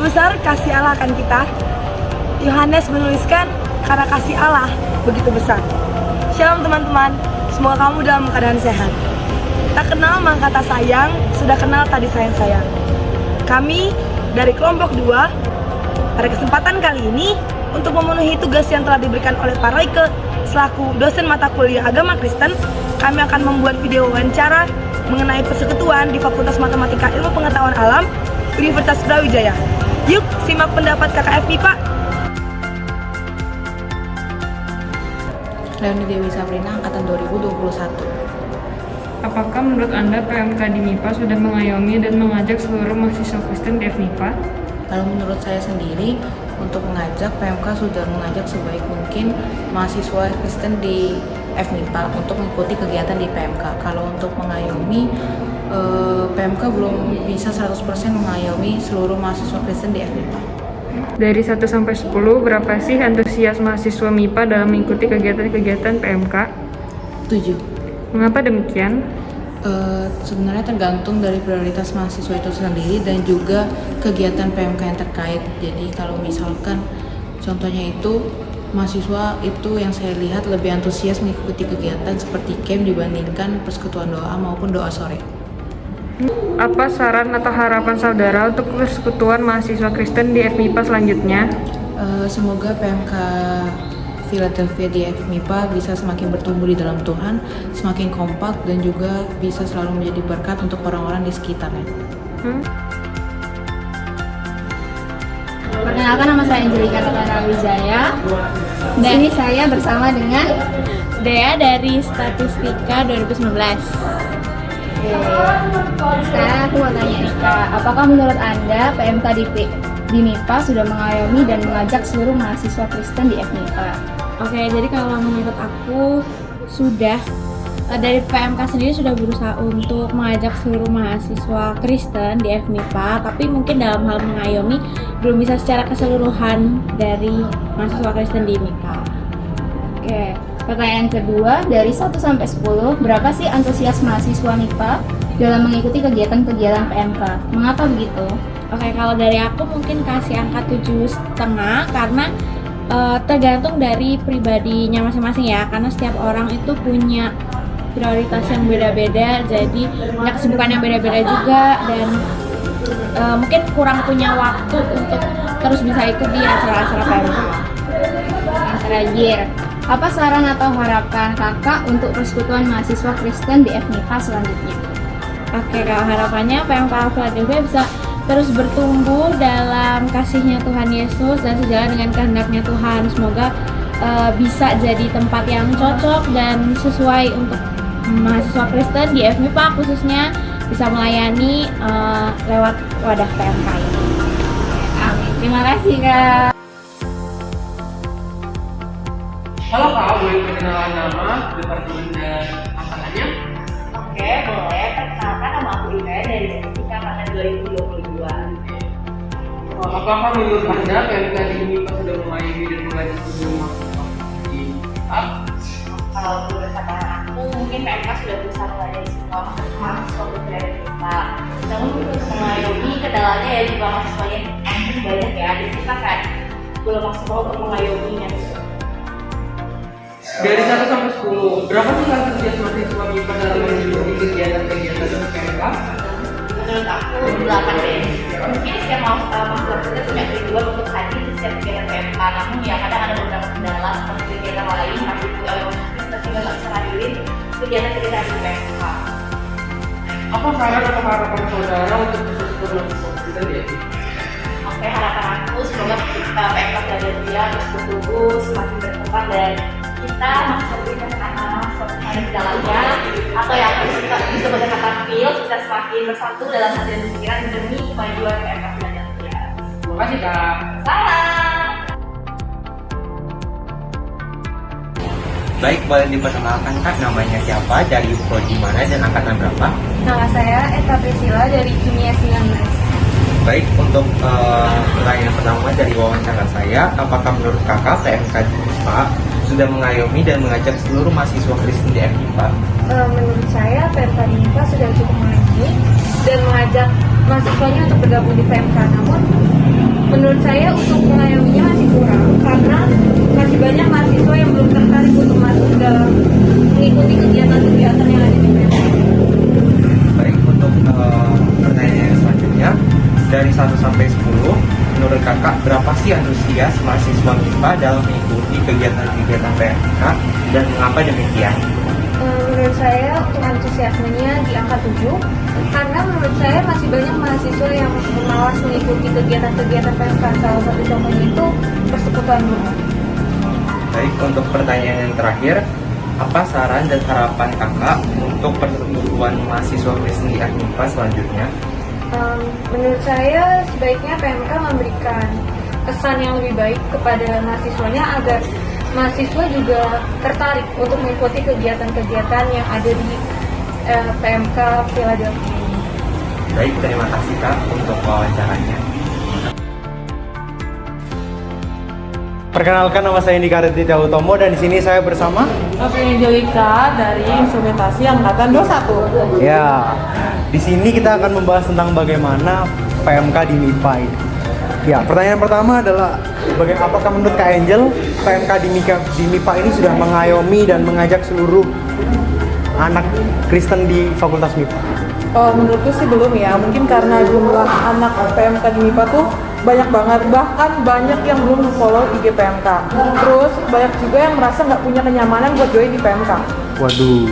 besar kasih Allah akan kita? Yohanes menuliskan, karena kasih Allah begitu besar. Shalom teman-teman, semoga kamu dalam keadaan sehat. Tak kenal maka kata sayang, sudah kenal tadi sayang-sayang. Kami dari kelompok 2, pada kesempatan kali ini, untuk memenuhi tugas yang telah diberikan oleh Pak Royke selaku dosen mata kuliah agama Kristen, kami akan membuat video wawancara mengenai persekutuan di Fakultas Matematika Ilmu Pengetahuan Alam Universitas Brawijaya. Yuk, simak pendapat KKF MIPA. Leoni Dewi Sabrina, Angkatan 2021. Apakah menurut Anda PMK di MIPA sudah mengayomi dan mengajak seluruh mahasiswa Kristen di FMIPA? Kalau menurut saya sendiri, untuk mengajak, PMK sudah mengajak sebaik mungkin mahasiswa Kristen di FMIPA untuk mengikuti kegiatan di PMK. Kalau untuk mengayomi, PMK belum bisa 100% mengayomi seluruh mahasiswa Kristen di FMIPA. Dari 1 sampai 10, berapa sih antusias mahasiswa MIPA dalam mengikuti kegiatan-kegiatan PMK? 7. Mengapa demikian? Sebenarnya tergantung dari prioritas mahasiswa itu sendiri dan juga kegiatan PMK yang terkait. Jadi kalau misalkan contohnya itu mahasiswa itu yang saya lihat lebih antusias mengikuti kegiatan seperti camp dibandingkan persekutuan doa maupun doa sore. Apa saran atau harapan saudara untuk persekutuan mahasiswa Kristen di FMIPA selanjutnya? Semoga PMK Philadelphia di FMIPA bisa semakin bertumbuh di dalam Tuhan, semakin kompak dan juga bisa selalu menjadi berkat untuk orang-orang di sekitarnya. Perkenalkan, nama saya Angelika Clara Wijaya. Dan ini saya bersama dengan Dea dari Statistika 2019. Sekarang aku mau tanya nih Kak, apakah menurut Anda PMK di MIPA sudah mengayomi dan mengajak seluruh mahasiswa Kristen di FMIPA? Oke, jadi kalau menurut aku sudah dari PMK sendiri sudah berusaha untuk mengajak seluruh mahasiswa Kristen di FMIPA, tapi mungkin dalam hal mengayomi belum bisa secara keseluruhan dari mahasiswa Kristen di MIPA. Oke, pertanyaan kedua, dari 1 sampai 10, berapa sih antusias mahasiswa MIPA dalam mengikuti kegiatan-kegiatan PMK? Mengapa begitu? Oke, kalau dari aku mungkin kasih angka 7,5 karena tergantung dari pribadinya masing-masing ya, karena setiap orang itu punya prioritas yang beda-beda, jadi punya kesibukan yang beda-beda juga, dan mungkin kurang punya waktu untuk terus bisa ikut di acara-acara PMK. Yang terakhir, apa saran atau harapan kakak untuk persekutuan mahasiswa Kristen di FMIPA selanjutnya? Oke, kalau harapannya PMK Philadelphia bisa terus bertumbuh dalam kasihnya Tuhan Yesus dan sejalan dengan kehendaknya Tuhan. Semoga bisa jadi tempat yang cocok dan sesuai untuk mahasiswa Kristen di FMIPA khususnya bisa melayani lewat wadah PMK ini. Amin. Terima kasih Kak. Halo Kak, boleh perkenalan nama, departemen dan angkatannya? Oke, boleh. Perkenalkan, nama aku Ina dari Statistika Angkatan 2022. Apakah menurut Anda PMK di MIPA sudah mengayomi dan mengajak seluruh mahasiswa di MIPA? Kalau menurut kata aku, mungkin PMK sudah berusaha mengajak semua mahasiswa berada di MIPA. Namun untuk mengayomi kendalanya ya juga mahasiswanya banyak ya. Jadi kita kan belum maksimal untuk mengayominya. Dari 1 sampai 10, berapa sih antusias mahasiswa MIPA dalam mengikuti kegiatan-kegiatan PMK? Menurut aku 8 deh. Mungkin setiap mahasiswa kita punya tujuan untuk hadir di setiap kegiatan PMK. Namun ya kadang ada beberapa kendala seperti kegiatan lain masih kita juga nggak bisa hadirin kegiatan-kegiatan di PMK. Apa saran atau harapan saudara untuk persekutuan mahasiswa Kristen di FMIPA? Oke, harapan aku semoga kita PMK Philadelphia terus bertumbuh, semakin berkembang dan kita masih memberikan anak-anak suatu hari di dalamnya atau yang kita bisa berkata feel bisa semakin bersatu dalam hati dan pikiran demi kemajuan PMK Philadelphia. Terima kasih Kak. Salam. Baik, boleh diperkenalkan Kak, namanya siapa, dari prodi mana dan angkatan berapa? Nama saya Eka Priscila dari Kimia 19. Baik, untuk pertanyaan pertama dari wawancara saya, apakah menurut Kakak PMK di MIPA sudah mengayomi dan mengajak seluruh mahasiswa Kristen di FMIPA? Menurut saya PMK di MIPA sudah cukup mengayomi dan mengajak mahasiswanya untuk bergabung di PMK. Namun Menurut saya untuk mengayominya masih kurang karena masih banyak mahasiswa yang belum tertarik untuk masuk dalam mengikuti kegiatan-kegiatan yang ada di PMK. Baik, untuk pertanyaan yang selanjutnya, dari 1 sampai 10, menurut kakak berapa sih antusias mahasiswa MIPA dalam mengikuti kegiatan-kegiatan PMK dan mengapa demikian? Menurut saya untuk antusiasmenya di angka 7 karena menurut saya masih banyak mahasiswa yang malas mengikuti kegiatan-kegiatan PMK. Salah satu contohnya itu persekutuan guru. Baik, untuk pertanyaan yang terakhir, apa saran dan harapan kakak untuk persekutuan mahasiswa Kristen di MIPA selanjutnya? Menurut saya sebaiknya PMK memberikan kesan yang lebih baik kepada mahasiswanya agar mahasiswa juga tertarik untuk mengikuti kegiatan-kegiatan yang ada di PMK Philadelphia ini. Baik, terima kasih kak untuk wawancaranya. Perkenalkan, nama saya Indika Retita Utomo dan di sini saya bersama Novi Angelika dari Instrumentasi Angkatan 21. ya. Di sini kita akan membahas tentang bagaimana PMK di MIPA ini. Ya, pertanyaan pertama adalah apakah menurut Kak Angel PMK di MIPA ini sudah mengayomi dan mengajak seluruh anak Kristen di Fakultas MIPA? Menurutku sih belum ya, mungkin karena jumlah anak PMK di MIPA tuh banyak banget, bahkan banyak yang belum follow IG PMK. Terus banyak juga yang merasa nggak punya kenyamanan buat join di PMK. Waduh,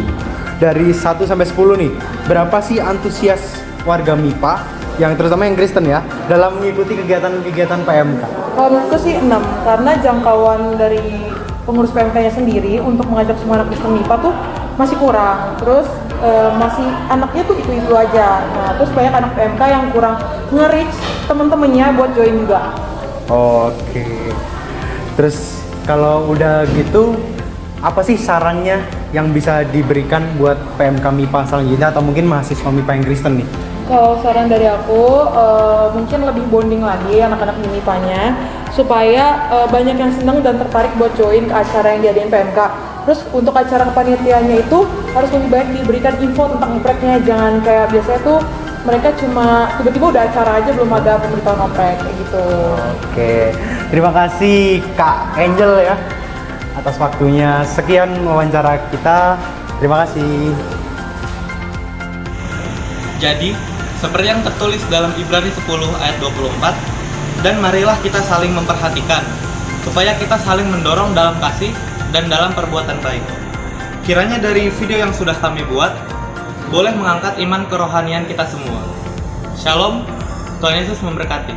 dari 1 sampai 10 nih, berapa sih antusias warga MIPA, yang terutama yang Kristen ya, dalam mengikuti kegiatan-kegiatan PMK? Kalau menurutku sih 6, karena jangkauan dari pengurus PMK-nya sendiri untuk mengajak semua anak Kristen MIPA tuh masih kurang. Terus masih anaknya tuh itu aja. Nah, terus banyak anak PMK yang kurang nge-reach temen-temennya buat join juga. Oke. Terus kalau udah gitu, apa sih sarannya yang bisa diberikan buat PMK MIPA selanjutnya atau mungkin mahasiswa MIPA yang Kristen nih? Kalau saran dari aku, mungkin lebih bonding lagi anak-anak di MIPA-nya supaya banyak yang senang dan tertarik buat join ke acara yang diadain PMK. Terus untuk acara kepanitiaannya itu harus lebih baik diberikan info tentang opreknya, jangan kayak biasanya tuh mereka cuma tiba-tiba udah acara aja belum ada pemberitahuan oprek kayak gitu. Oke, terima kasih Kak Angel ya atas waktunya. Sekian wawancara kita. Terima kasih. Jadi, seperti yang tertulis dalam Ibrani 10 ayat 24, dan marilah kita saling memperhatikan, supaya kita saling mendorong dalam kasih dan dalam perbuatan baik. Kiranya dari video yang sudah kami buat, boleh mengangkat iman kerohanian kita semua. Shalom, Tuhan Yesus memberkati.